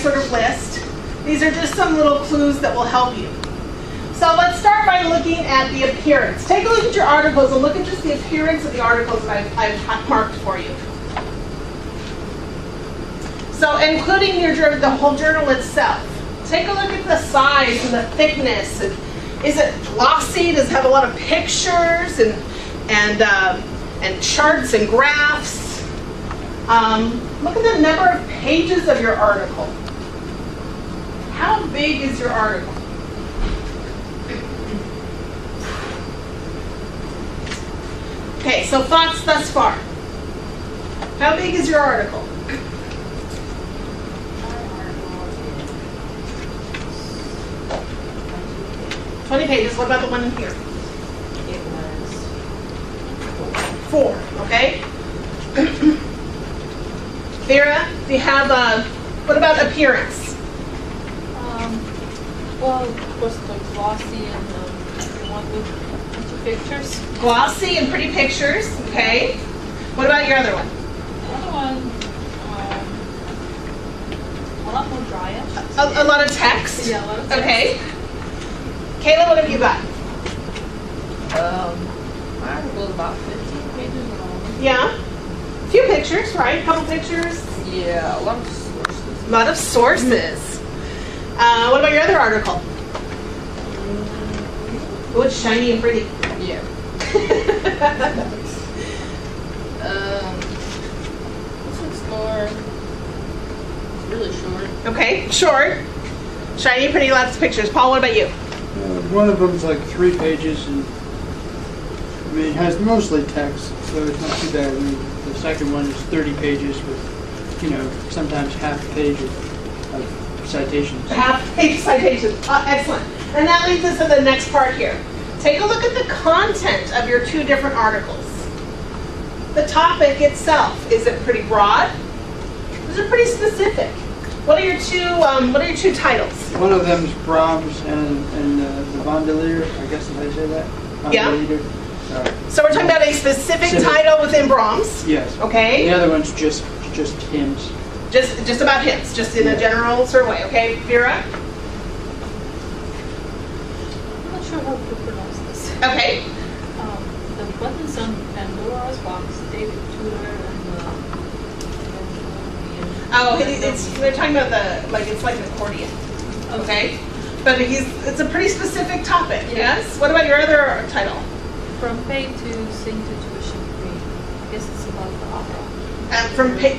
sort of list. These are just some little clues that will help you. So let's start by looking at the appearance. Take a look at your articles and look at just the appearance of the articles that I've marked for you. So including the whole journal itself. Take a look at the size and the thickness. Is it glossy? Does it have a lot of pictures and charts and graphs? Look at the number of pages of your article. How big is your article? Okay, so thoughts thus far. How big is your article? 20 pages. What about the one in here? It was 4. Okay. Vera, do you have what about appearance? Well, of course, the glossy and the one with the pictures. Glossy and pretty pictures. Okay. What about your other one? The other one, a lot more dryish. A lot of text. Yeah, a lot of text. Okay. Kayla, what have you got? My article is about 15 pages long. Yeah. A few pictures, right? A couple pictures. Yeah, a lot of sources. A lot of sources. What about your other article? Oh, it's shiny and pretty. Yeah. This one's more, it's really short. Okay, short. Shiny, pretty, lots of pictures. Paul, what about you? One of them's like 3 pages, and I mean, it has mostly text, so it's not too bad. I mean, the second one is 30 pages with, you know, sometimes half a page of citations. Half-page citations. Excellent. And that leads us to the next part here. Take a look at the content of your 2 different articles. The topic itself, is it pretty broad? Is it pretty specific? What are your two titles? One of them's Brahms and the Vandelier, I guess if I say that. Yeah. Vandelier. So we're talking about a specific title within Brahms. Yes. Okay. The other one's just hymns. Just about hymns, just in a general sort of way. Okay, Vera? I'm not sure how to pronounce this. Okay. The buttons on Pandora's box, David Tudor, and Oh, they're talking about it's like an accordion. Okay. But it's a pretty specific topic, yes? What about your other title? From paid to sing to tuition free. I guess it's about the opera.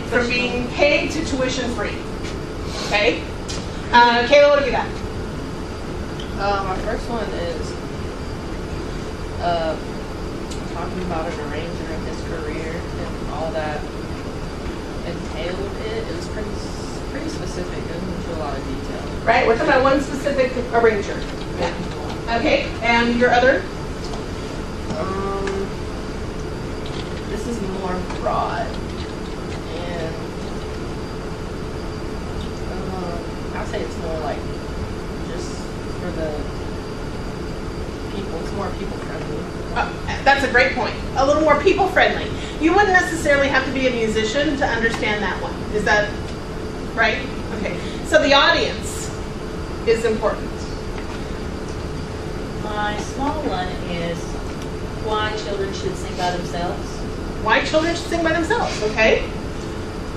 From being paid to tuition free. Okay. Kayla, what have you got? My first one is talking about an arranger and his career and all that entailed it. It was pretty specific. It went into a lot of detail. Right, we're talking about one specific arranger. Yeah. Okay, and your other? This is more broad, and I'd say it's more like just for the people. It's more people friendly. That's a great point. A little more people friendly. You wouldn't necessarily have to be a musician to understand that one. Is that right? Okay. So the audience is important. My small one is why children should sing by themselves. Why children should sing by themselves, okay?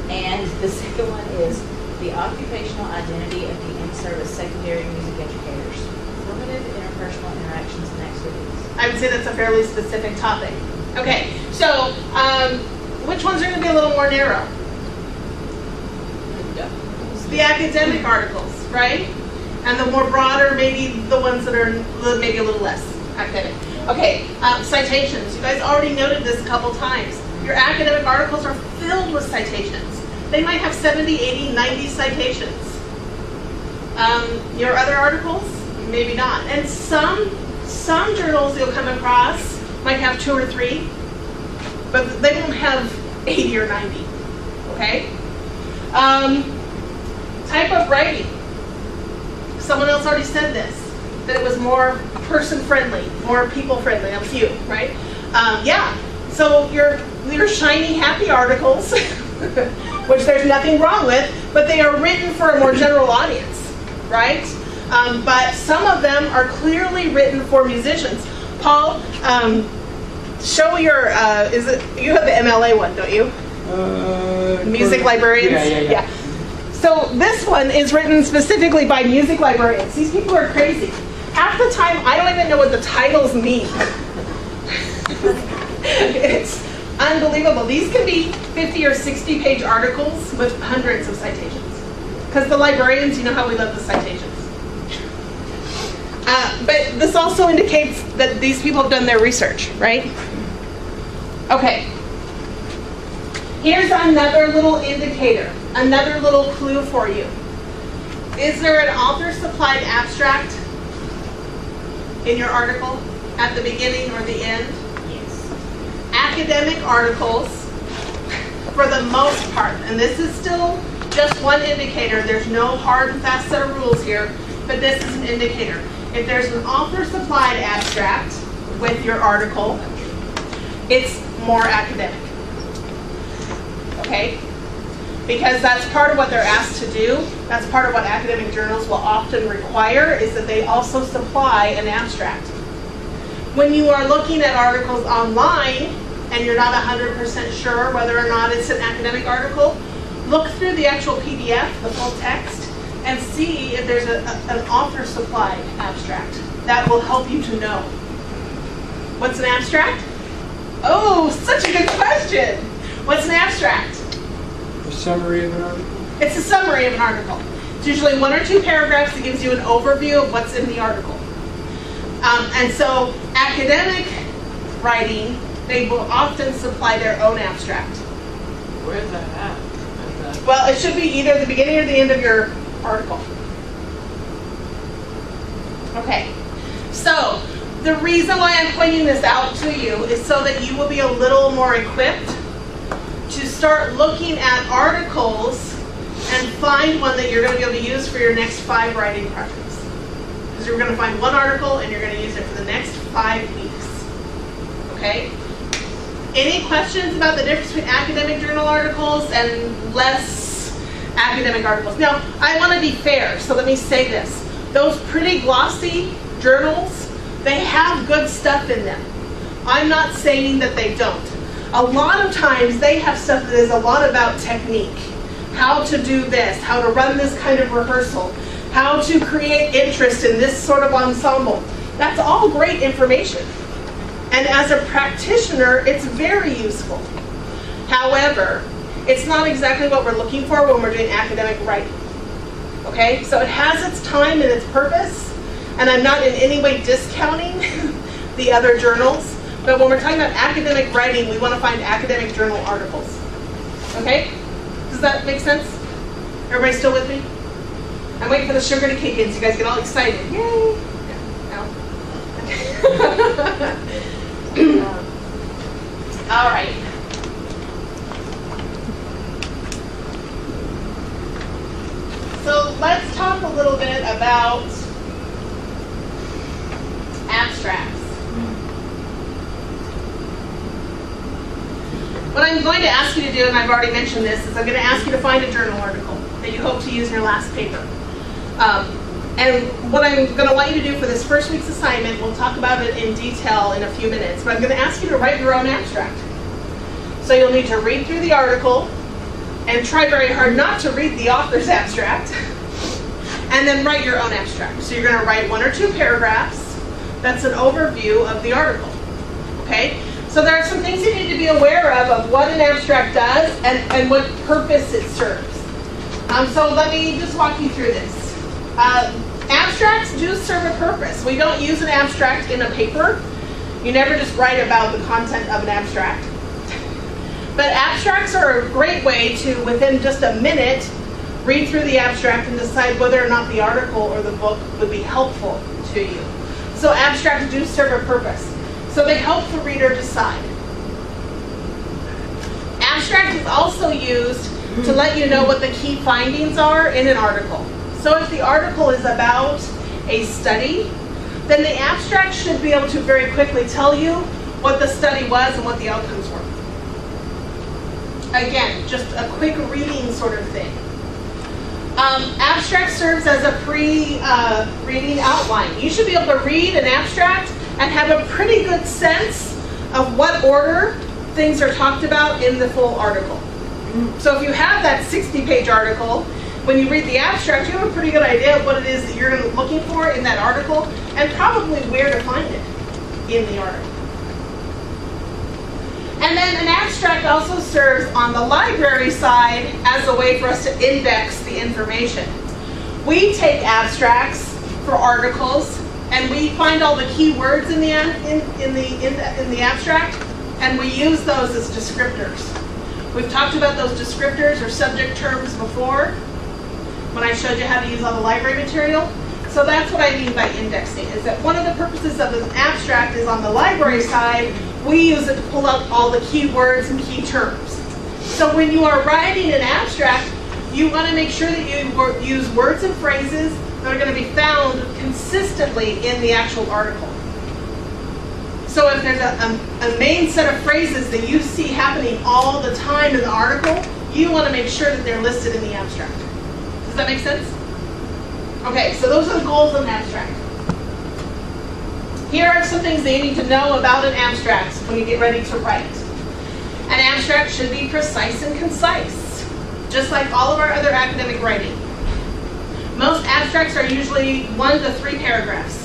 And the second one is the occupational identity of the in-service secondary music educators. Formative interpersonal interactions and activities. I would say that's a fairly specific topic. Okay, so which ones are going to be a little more narrow? The academic articles, right? And the more broader, maybe the ones that are maybe a little less academic. Okay, citations. You guys already noted this a couple times. Your academic articles are filled with citations. They might have 70, 80, 90 citations. Your other articles, maybe not. And some journals you'll come across might have 2 or 3, but they won't have 80 or 90. Okay? Type of writing. Someone else already said this, that it was more person-friendly, more people-friendly. That was you, right? Yeah. So your shiny, happy articles which there's nothing wrong with, but they are written for a more general audience, right? But some of them are clearly written for musicians. Paul, show your, you have the MLA one, don't you? Music librarians? Yeah. So this one is written specifically by music librarians. These people are crazy. Half the time, I don't even know what the titles mean. It's unbelievable. These can be 50 or 60 page articles with hundreds of citations. Because the librarians, you know how we love the citations. But this also indicates that these people have done their research, right? Okay. Here's another little indicator, another little clue for you. Is there an author-supplied abstract in your article at the beginning or the end? Yes. Academic articles, for the most part, and this is still just one indicator, there's no hard and fast set of rules here, but this is an indicator. If there's an author-supplied abstract with your article, it's more academic. Okay? Because that's part of what they're asked to do. That's part of what academic journals will often require, is that they also supply an abstract. When you are looking at articles online and you're not 100% sure whether or not it's an academic article, look through the actual PDF, the full text, and see if there's an author-supplied abstract. That will help you to know. What's an abstract? Oh, such a good question. What's an abstract? A summary of an article? It's a summary of an article. It's usually 1 or 2 paragraphs that gives you an overview of what's in the article. And so academic writing, they will often supply their own abstract. Where's that at? Well, it should be either the beginning or the end of your article. Okay, so the reason why I'm pointing this out to you is so that you will be a little more equipped to start looking at articles and find one that you're going to be able to use for your next 5 writing projects. Because you're going to find one article and you're going to use it for the next 5 weeks. Okay? Any questions about the difference between academic journal articles and less academic articles? Now, I want to be fair, so let me say this. Those pretty glossy journals, they have good stuff in them. I'm not saying that they don't. A lot of times they have stuff that is a lot about technique. How to do this, how to run this kind of rehearsal, how to create interest in this sort of ensemble. That's all great information. And as a practitioner, it's very useful. However, it's not exactly what we're looking for when we're doing academic writing. Okay, so it has its time and its purpose, and I'm not in any way discounting the other journals, but when we're talking about academic writing, we want to find academic journal articles. Okay? Does that make sense? Everybody still with me? I'm waiting for the sugar to kick in so you guys get all excited. Yay! No? All right. So let's talk a little bit about abstracts. What I'm going to ask you to do, and I've already mentioned this, is I'm going to ask you to find a journal article that you hope to use in your last paper. And what I'm going to want you to do for this first week's assignment, we'll talk about it in detail in a few minutes, but I'm going to ask you to write your own abstract. So you'll need to read through the article and try very hard not to read the author's abstract, and then write your own abstract. So you're going to write 1 or 2 paragraphs. That's an overview of the article. Okay? So there are some things you need to be aware of what an abstract does and what purpose it serves. So let me just walk you through this. Abstracts do serve a purpose. We don't use an abstract in a paper. You never just write about the content of an abstract. But abstracts are a great way to, within just a minute, read through the abstract and decide whether or not the article or the book would be helpful to you. So abstracts do serve a purpose. So they help the reader decide. Abstract is also used to let you know what the key findings are in an article. So if the article is about a study, then the abstract should be able to very quickly tell you what the study was and what the outcomes were. again, just a quick reading sort of thing. Abstract serves as a pre-reading outline. You should be able to read an abstract and have a pretty good sense of what order things are talked about in the full article. So if you have that 60-page article, when you read the abstract, you have a pretty good idea of what it is that you're looking for in that article and probably where to find it in the article. And then an abstract also serves on the library side as a way for us to index the information. We take abstracts for articles and we find all the key words in the abstract and we use those as descriptors. We've talked about those descriptors or subject terms before when I showed you how to use all the library material. So that's what I mean by indexing, is that one of the purposes of an abstract is on the library side, we use it to pull out all the key words and key terms. So when you are writing an abstract, you want to make sure that you use words and phrases that are going to be found consistently in the actual article. So if there's a main set of phrases that you see happening all the time in the article, you want to make sure that they're listed in the abstract. Does that make sense? Okay, so those are the goals of an abstract. Here are some things that you need to know about an abstract when you get ready to write. An abstract should be precise and concise, just like all of our other academic writing. Most abstracts are usually 1 to 3 paragraphs.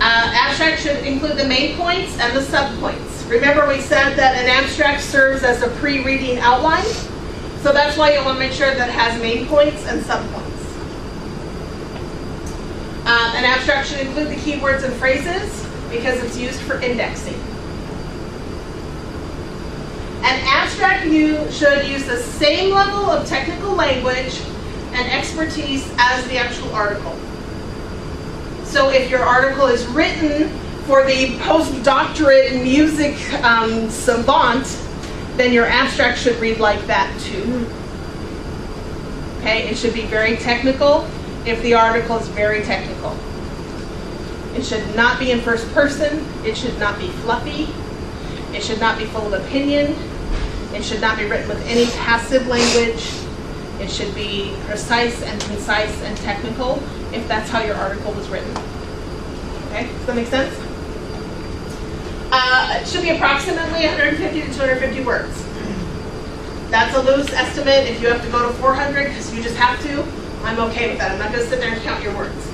Abstract should include the main points and the subpoints. Remember we said that an abstract serves as a pre-reading outline? So that's why you want to make sure that it has main points and subpoints. An abstract should include the keywords and phrases because it's used for indexing. An abstract should use the same level of technical language and expertise as the actual article. So if your article is written for the postdoctorate in music savant, then your abstract should read like that too. Okay, it should be very technical if the article is very technical. It should not be in first person. It should not be fluffy. It should not be full of opinion. It should not be written with any passive language. It should be precise and concise and technical if that's how your article was written. Okay, does that make sense? It should be approximately 150 to 250 words. That's a loose estimate. If you have to go to 400 because you just have to, I'm okay with that. I'm not going to sit there and count your words.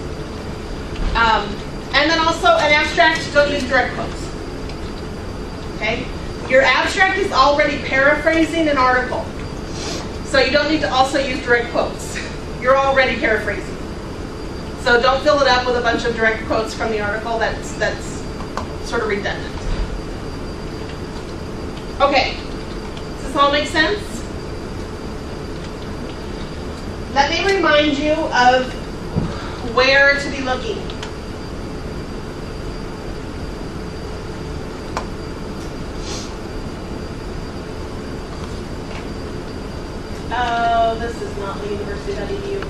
And then also an abstract, don't use direct quotes. Okay? Your abstract is already paraphrasing an article. So you don't need to also use direct quotes. You're already paraphrasing. So don't fill it up with a bunch of direct quotes from the article. That's sort of redundant. Okay. Does this all make sense? Let me remind you of where to be looking. Oh, this is not the university.edu.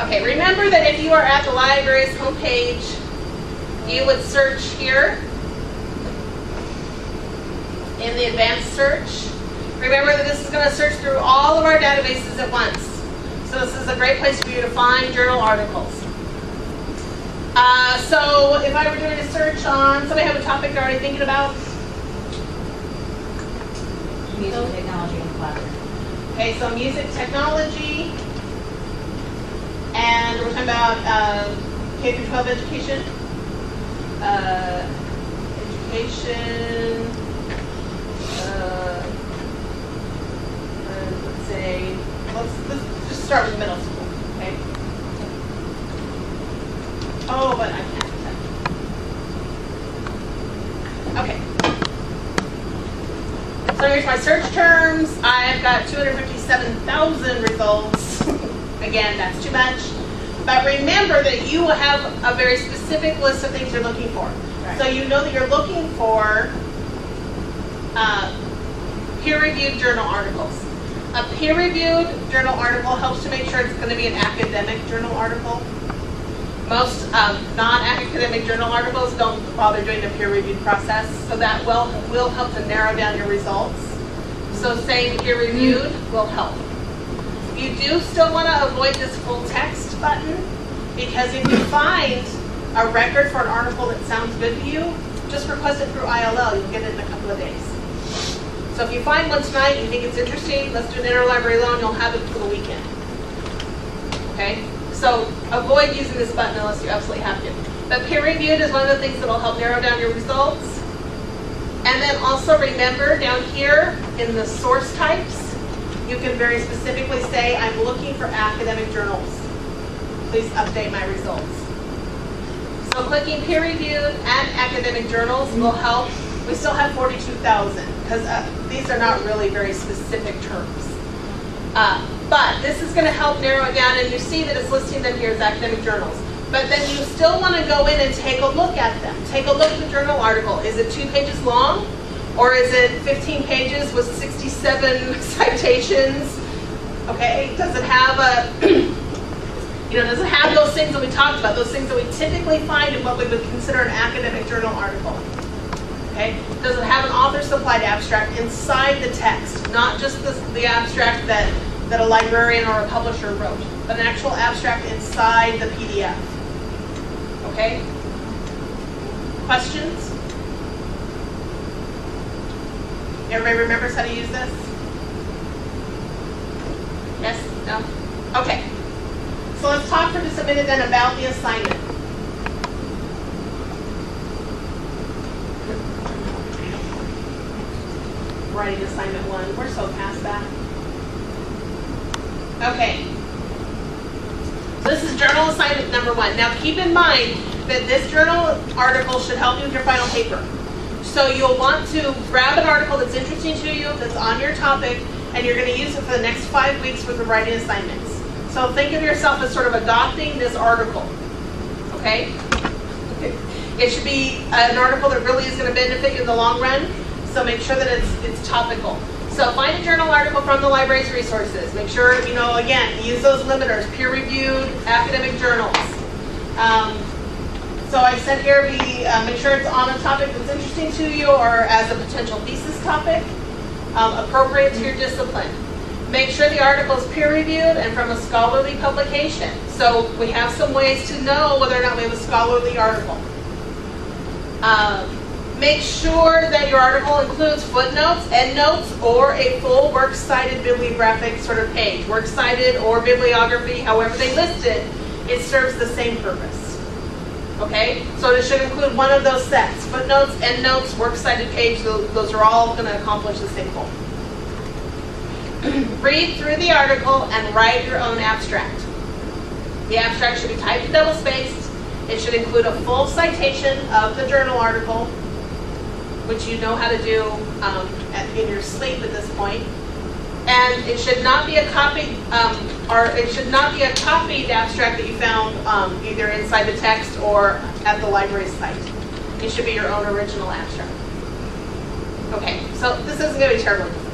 Okay, remember that if you are at the library's homepage, you would search here in the advanced search. Remember that this is going to search through all of our databases at once. So this is a great place for you to find journal articles. So if I were doing a search on, somebody have a topic they're already thinking about? Music, technology, and collaborative. Okay, so music, technology, and we're talking about K through 12 education. Education. Let's say, let's just start with middle school, okay? Oh, but I can't. Okay. So here's my search terms. I've got 257,000 results. Again, that's too much. But remember that you will have a very specific list of things you're looking for. Right. So you know that you're looking for peer-reviewed journal articles. A peer-reviewed journal article helps to make sure it's going to be an academic journal article. Most non-academic journal articles don't bother doing a peer-reviewed process, so that will help to narrow down your results. So saying peer-reviewed will help. You do still want to avoid this full text button, because if you find a record for an article that sounds good to you, just request it through ILL. You'll get it in a couple of days. So if you find one tonight, you think it's interesting, let's do an interlibrary loan, you'll have it for the weekend. Okay? So avoid using this button unless you absolutely have to. But peer-reviewed is one of the things that will help narrow down your results. And then also remember down here in the source types, you can very specifically say, I'm looking for academic journals. Please update my results. So clicking peer-reviewed and academic journals will help. We still have 42,000 because these are not really very specific terms. But this is going to help narrow it down, and you see that it's listing them here as academic journals. But then you still want to go in and take a look at them. Take a look at the journal article. Is it 2 pages long? Or is it 15 pages with 67 citations? Okay, does it have does it have those things that we talked about, those things that we typically find in what we would consider an academic journal article? Okay, does it have an author-supplied abstract inside the text, not just the abstract that a librarian or a publisher wrote, but an actual abstract inside the PDF? Okay? Questions? Everybody remembers how to use this? Yes? No? Okay. So let's talk for just a minute then about the assignment. Writing assignment 1. We're so past that. Okay. So this is journal assignment number 1. Now keep in mind that this journal article should help you with your final paper. So you'll want to grab an article that's interesting to you, that's on your topic, and you're going to use it for the next 5 weeks with the writing assignments. So think of yourself as sort of adopting this article. Okay? It should be an article that really is going to benefit you in the long run. So make sure that it's topical. So find a journal article from the library's resources. Make sure, again, use those limiters, peer-reviewed academic journals. So I said here, make sure it's on a topic that's interesting to you or as a potential thesis topic, appropriate to your discipline. Make sure the article is peer-reviewed and from a scholarly publication. So we have some ways to know whether or not we have a scholarly article. Make sure that your article includes footnotes, endnotes, or a full works cited bibliographic sort of page. Works cited or bibliography, however they list it serves the same purpose. Okay? So it should include one of those sets. Footnotes, endnotes, works cited page, those are all going to accomplish the same goal. Read through the article and write your own abstract. The abstract should be typed and double-spaced. It should include a full citation of the journal article, which you know how to do in your sleep at this point. And it should not be a copied, abstract that you found either inside the text or at the library's site. It should be your own original abstract. Okay, so this isn't going to be terribly difficult.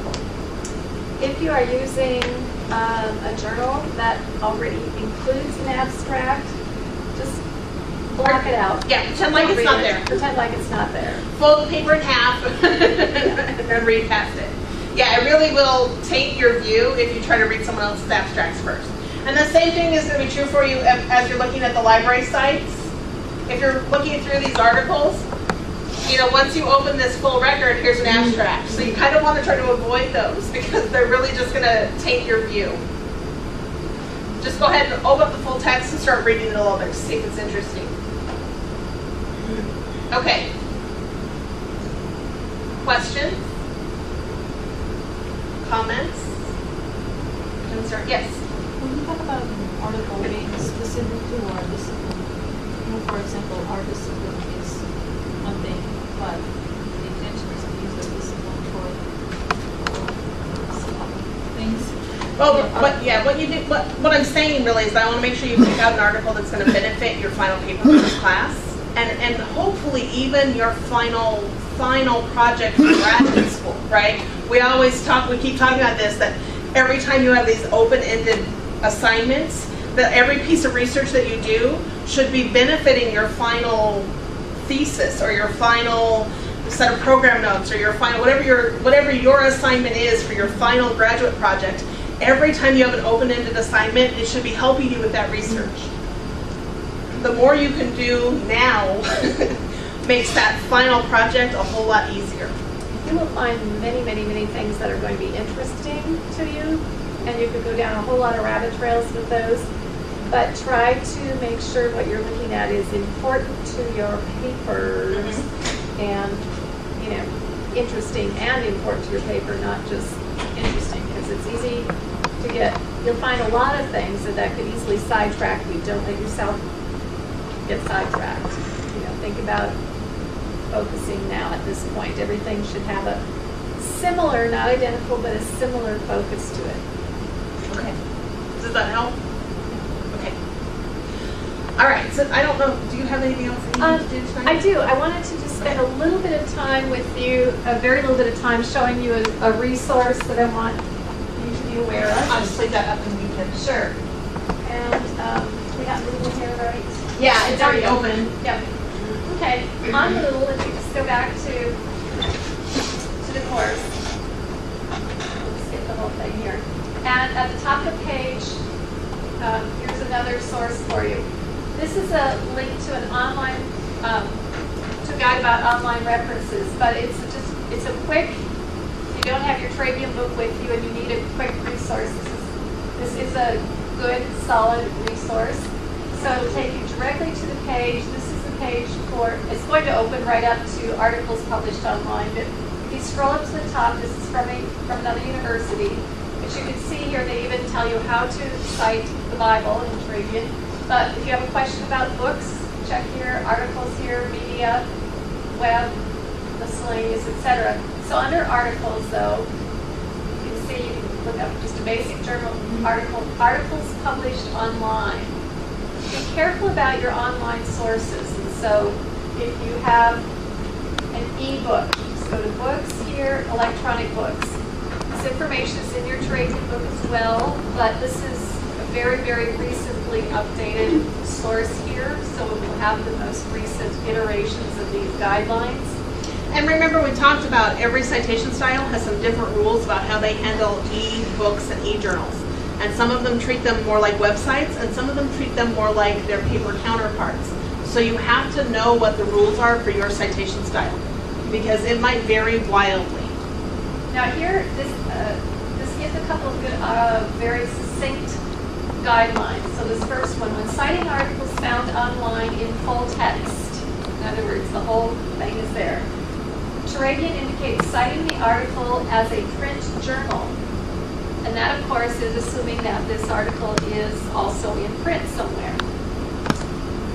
If you are using a journal that already includes an abstract, just block it out. Yeah, pretend like it's not there. Pretend like it's not there. Fold the paper in half and read past it. Yeah, it really will taint your view if you try to read someone else's abstracts first. And the same thing is going to be true for you as you're looking at the library sites. If you're looking through these articles, once you open this full record, here's an abstract. So you kind of want to try to avoid those because they're really just going to taint your view. Just go ahead and open up the full text and start reading it a little bit to see if it's interesting. Okay. Questions? Comments? Concern? Yes? When you talk about an article being specific to our discipline, for example, our discipline is one thing, but the intention is to use the discipline for some other things. Well, what I'm saying really is that I want to make sure you pick out an article that's going to benefit your final paper for this class, and hopefully even your final project for graduate school, right? We keep talking about this, that every time you have these open-ended assignments, that every piece of research that you do should be benefiting your final thesis or your final set of program notes or your final, whatever your assignment is for your final graduate project. Every time you have an open-ended assignment, it should be helping you with that research. The more you can do now makes that final project a whole lot easier. You will find many, many, many things that are going to be interesting to you, and you could go down a whole lot of rabbit trails with those. But try to make sure what you're looking at is important to your papers and, you know, interesting and important to your paper, not just interesting, because it's easy to you'll find a lot of things that could easily sidetrack you. Don't let yourself get sidetracked. You know, think about focusing now at this point. Everything should have a similar, not identical, but a similar focus to it. Okay. Does that help? Okay. All right. So I don't know. Do you have anything else that you need to do tonight? I do. I wanted to just spend a little bit of time with you, a very little bit of time showing you a resource that I want you to be aware of. I'll just leave that up and you can. Sure. And we got Moodle here, right? Yeah, it's already There we go. open. Yep. Okay. On Moodle, if you just go back to the course, we'll skip the whole thing here. And at the top of the page, here's another source for you. This is a link to an online, to a guide about online references, but it's a quick, if you don't have your Trabian book with you and you need a quick resource, this is a good, solid resource. So it'll take you directly to the page. This is the page for, it's going to open right up to articles published online, but if you scroll up to the top, this is from another university. But you can see here they even tell you how to cite the Bible in Trabian. But if you have a question about books, check here, articles here, media, web, miscellaneous, etc. So under articles, though, you can see, you can look up just a basic journal article, articles published online. Be careful about your online sources. And so if you have an e-book, just go to books here, electronic books. This information is in your Trabian book as well, but this is a very, very recently updated source here, so it will have the most recent iterations of these guidelines. And remember, we talked about every citation style has some different rules about how they handle e-books and e-journals. And some of them treat them more like websites, and some of them treat them more like their paper counterparts. So you have to know what the rules are for your citation style, because it might vary wildly. Now here, this gives a couple of good, very succinct guidelines. So this first one, when citing articles found online in full text, in other words, the whole thing is there. Trabian indicates citing the article as a print journal. And that, of course, is assuming that this article is also in print somewhere.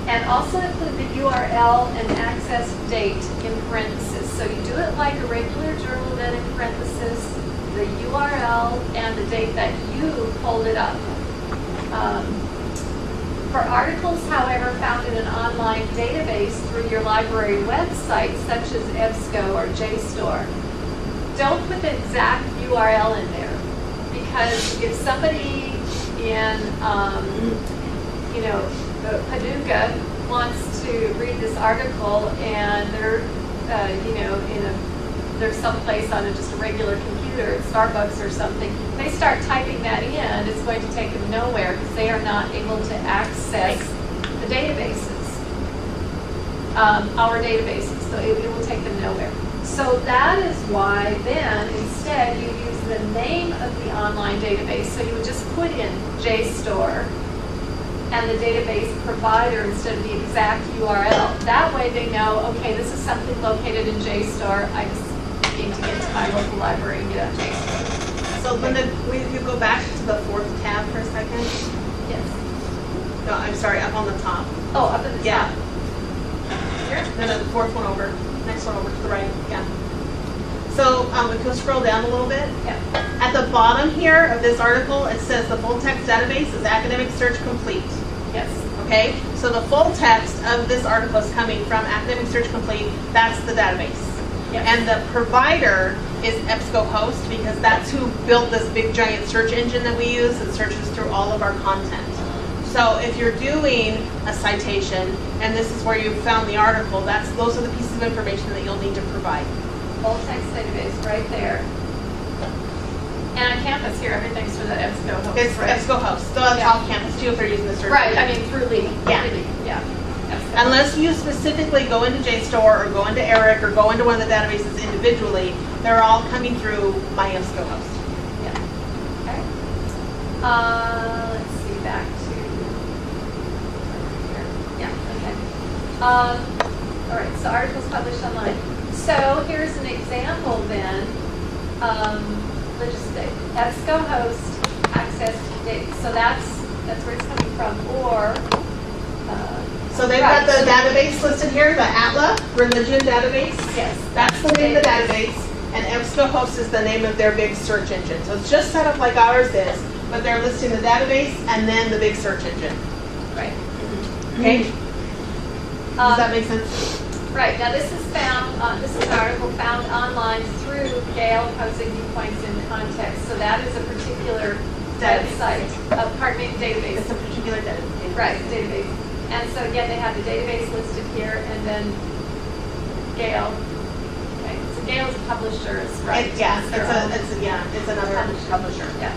And also include the URL and access date in parentheses. So you do it like a regular journal, then in parentheses, the URL and the date that you pulled it up. For articles, however, found in an online database through your library website, such as EBSCO or JSTOR, don't put the exact URL in there. Because if somebody in, Paducah wants to read this article and they're, they're someplace on just a regular computer at Starbucks or something, they start typing that in, it's going to take them nowhere because they are not able to access the databases, our databases, so it will take them nowhere. So that is why then instead you use the name of the online database. So you would just put in JSTOR and the database provider instead of the exact URL. That way they know, okay, this is something located in JSTOR. I just need to get to my local library and get on JSTOR. So Linda, will you go back to the 4th tab for a second? Yes. No, I'm sorry, up on the top. Oh, up at the top. Yeah. Here? No, the 4th one over. Next one over to the right. Yeah. So we can scroll down a little bit. Yeah. At the bottom here of this article, it says the full text database is Academic Search Complete. Yes. Okay? So the full text of this article is coming from Academic Search Complete. That's the database. Yes. And the provider is EBSCOhost because that's who built this big giant search engine that we use and searches through all of our content. So if you're doing a citation, and this is where you found the article, those are the pieces of information that you'll need to provide. Full text database right there. And on campus here, everything's through the EBSCO host, It's right? EBSCO host, so that's off campus too if they're using the search. Right, I engine. mean, through Lee. Yeah. Through Lee, yeah. EBSCO. Unless you specifically go into JSTOR or go into ERIC or go into one of the databases individually, they're all coming through my EBSCO host. Yeah. Okay. Let's see, back to here. Yeah, okay. All right, so articles published online. So here's an example then. Let's just say EBSCO host access data. So that's where it's coming from. Or So they've got the database listed here, the ATLA religion database. yes, That's the name of the database, and EBSCO host is the name of their big search engine. So it's just set up like ours is, but they're listing the database and then the big search engine. right. Okay? Does that make sense? Right, now this is found, this is an article found online through Gale posting viewpoints in context. So that is a particular Database. website, pardon me, database. It's a particular database. Right, database. And so again, they have the database listed here and then Gale. Okay, so Gale's publishers, right? Yeah, Their own it's another publisher. Yeah.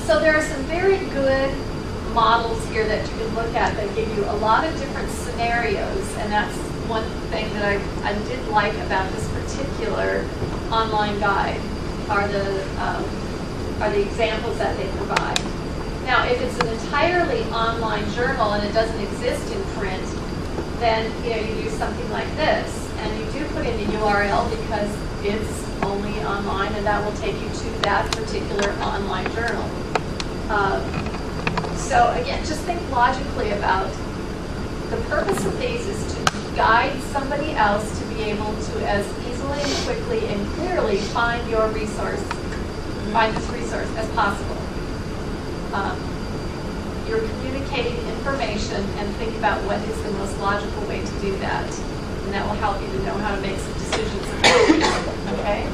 So there are some very good models here that you can look at that give you a lot of different scenarios, and that's one thing that I did like about this particular online guide are the examples that they provide. Now, if it's an entirely online journal and it doesn't exist in print, then you do something like this, and you do put in the URL because it's only online, and that will take you to that particular online journal. So again, just think logically about the purpose of these is to guide somebody else to be able to as easily and quickly and clearly find your resource, find this resource as possible. You're communicating information and think about what is the most logical way to do that. And that will help you to know how to make some decisions about it, okay?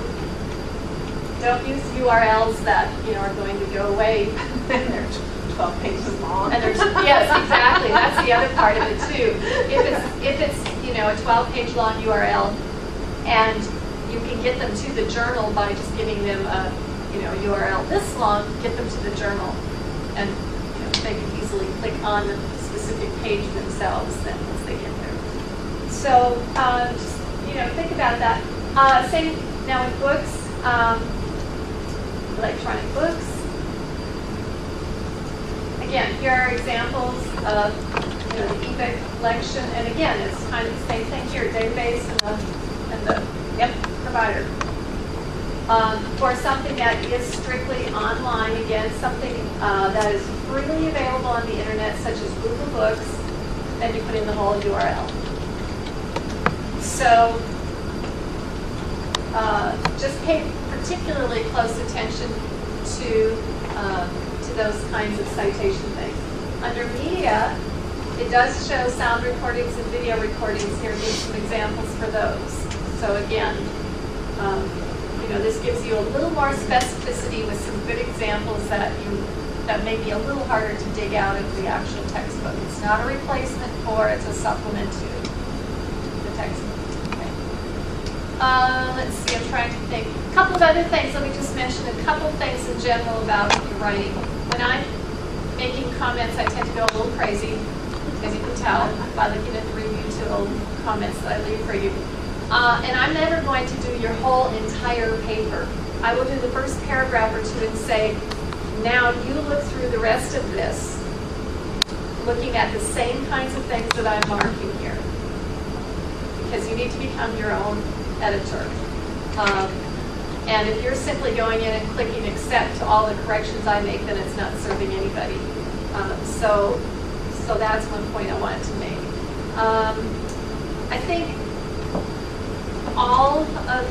Don't use URLs that, are going to go away. They're 12 pages long. And there's, yes, exactly. That's the other part of it too. If it's a 12-page long URL, and you can get them to the journal by just giving them a URL this long, get them to the journal, and they can easily click on the specific page themselves then once they get there. So just think about that. Same now with books, electronic books. Again, here are examples of the ebook collection, and again, it's kind of the same thing here: database and the provider. For something that is strictly online, again, something that is freely available on the internet, such as Google Books, then you put in the whole URL. So just pay particularly close attention to those kinds of citation things. Under media, it does show sound recordings and video recordings. Here, give some examples for those. So again, this gives you a little more specificity with some good examples that may be a little harder to dig out of the actual textbook. It's not a replacement for, it's a supplement to the textbook. Okay. Let's see, I'm trying to think. A couple of other things. Let me just mention a couple things in general about your writing. When I'm making comments, I tend to go a little crazy, as you can tell by looking at the review to old comments that I leave for you. And I'm never going to do your whole entire paper. I will do the first paragraph or two and say, now you look through the rest of this, looking at the same kinds of things that I'm marking here. Because you need to become your own editor. And if you're simply going in and clicking accept to all the corrections I make, then it's not serving anybody. So that's one point I wanted to make. I think all of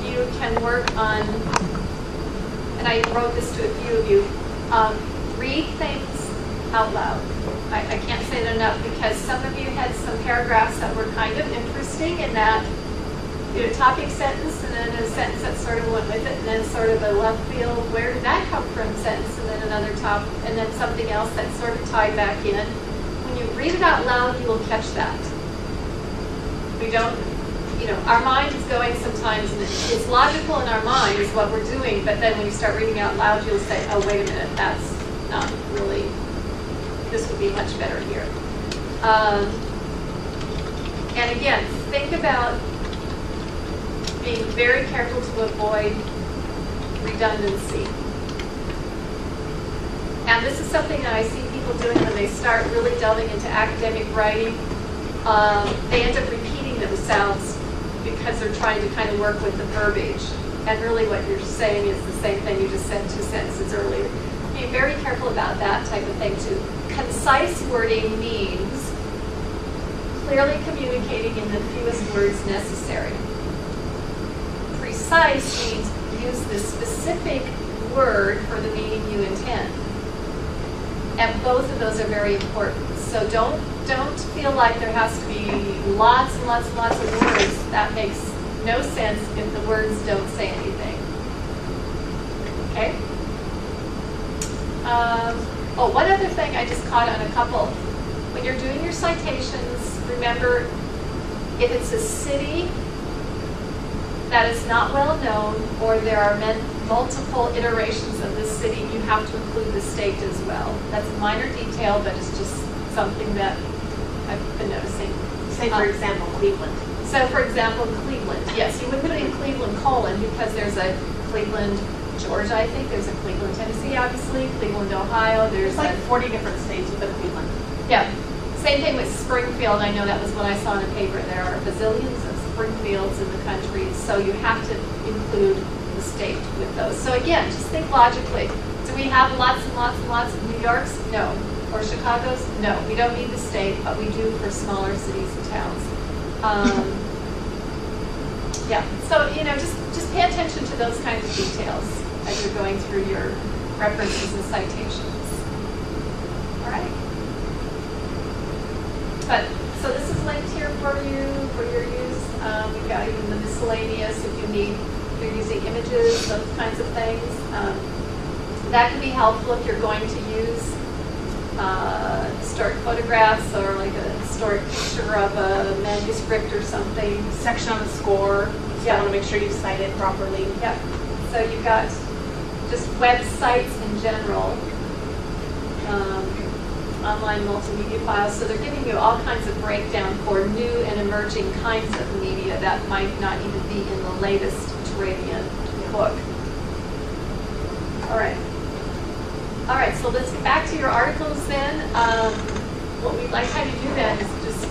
you can work on, and I wrote this to a few of you, read things out loud. I can't say it enough because some of you had some paragraphs that were kind of interesting in that a topic sentence and then a sentence that sort of went with it, and then sort of a left field, where did that come from sentence, and then another top, and then something else that's sort of tied back in. When you read it out loud, you will catch that. We don't, our mind is going sometimes, and it's logical in our mind is what we're doing, but then when you start reading out loud, you'll say, oh, wait a minute, that's not really, this would be much better here. And again, think about being very careful to avoid redundancy. And this is something that I see people doing when they start really delving into academic writing. They end up repeating themselves because they're trying to kind of work with the verbiage. And really what you're saying is the same thing you just said 2 sentences earlier. Be very careful about that type of thing too. Concise wording means clearly communicating in the fewest words necessary. Precise means use the specific word for the meaning you intend. And both of those are very important. So don't feel like there has to be lots and lots and lots of words. That makes no sense if the words don't say anything. Okay? One other thing I just caught on a couple. When you're doing your citations, remember if it's a city that is not well known or there are multiple iterations of this city, you have to include the state as well. That's a minor detail, but it's just something that I've been noticing. Say, for example, Cleveland. So, for example, Cleveland. Yes, you would put in Cleveland, because there's a Cleveland, Georgia, I think. There's a Cleveland, Tennessee, obviously. Cleveland, Ohio. There's It's like 40 different states with a Cleveland. yeah. Same thing with Springfield. I know that was what I saw in a paper. There are bazillions of Springfields in the country, so you have to include the state with those. So again, just think logically. Do we have lots and lots and lots of New Yorks? No. Or Chicago's? No. We don't need the state, but we do for smaller cities and towns. Yeah. So just pay attention to those kinds of details as you're going through your references and citations. All right. But so this is linked here for your use. We've got even the miscellaneous if you're using images, those kinds of things. That can be helpful if you're going to use historic photographs or like a historic picture of a manuscript or something. Section on the score. So I want to make sure you cite it properly. Yep. So you've got just websites in general. Online multimedia files, so they're giving you all kinds of breakdown for new and emerging kinds of media that might not even be in the latest Turabian book. All right, so let's get back to your articles then. What we'd like to have you do then is just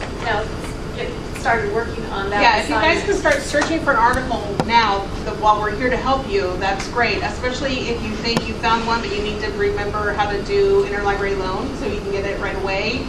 get started working on that. Yeah, if you guys can assignment. start searching for an article now, while we're here to help you, that's great. Especially if you think you found one, but you need to remember how to do interlibrary loan so you can get it right away.